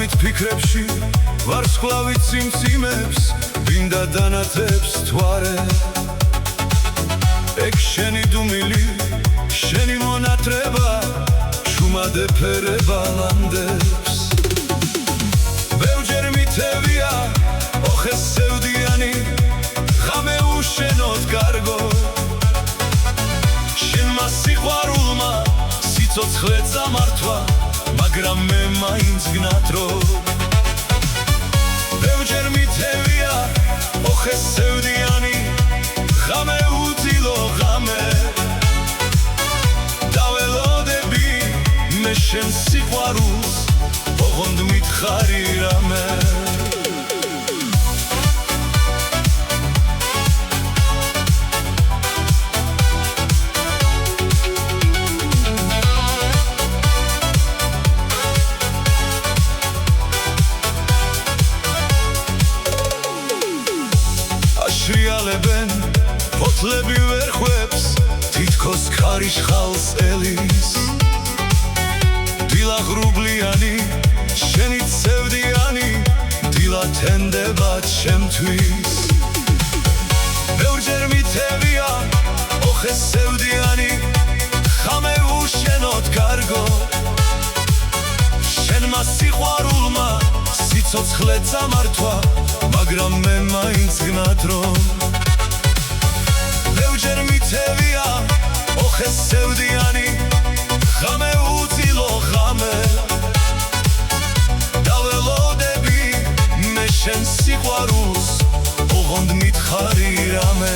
ღამით ფიქრებში ვარსკვლავი ციმციმებს ვინდა დანათებს თვარე ეგ შენი დუმილი შენი მონათრება შუმად ეფერება ლანდებს ბევრჯერ მითევია ოხეს სევდიანი ღამე უშენოდ კარგო შენმა სიყვარულმა სიცოცხლე წამართვა მაგრამ მე მაინც გნათრობ ბევრჯერ მითევია ოხეს სევდიანი ღამე უძილო ღამე დაველოდები მე შენ სიყვარულს ოღონდ მითხარი რამე შრიალებენ ფოთლები ვერხვებს თითქოს ქარიშხალს ელის დილა ღრუბლიანი შენი ცევდიანი დილა თენდება ჩემთვის ბევრჯერ მითევია ოხეს სევდიანი ღამე უშენოდ კარგო შენმა სიყვარულმა სიცოცხლე წამართვა მაგრამ მე მაინც გნათრობ ბევრჯერ მითევია ოხეს სევდიანი ღამე უძილო ღამე დაველოდები მე შენ სიყვარულს ოღონდ მითხარი რამე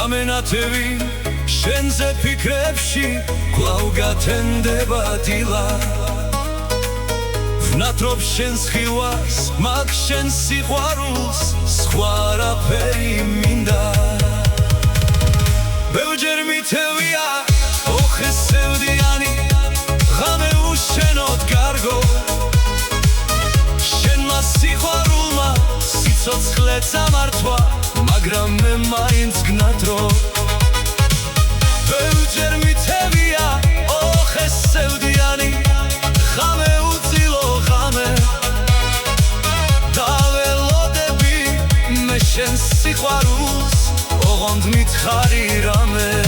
ღამე ნათევი შენზე ფიქრებში კვლავ გათენდება დილა ვნათრობ შენს ხილვას მაგ შენ სიყვარულს სხვა არაფერი მინდა ბევრჯერ მითევია ოხეს სევდიანი ღამე უშენოდ კარგო შენმა სიყვარულმა სიცოცხლე წამართვა მაგრამ მე მაინც გნათრობ ბევრჯერ მითევია ოხეს სევდიანი ღამე უძილო ღამე დაველოდები მე შენ სიყვარულს ოღონდ მითხარი რამე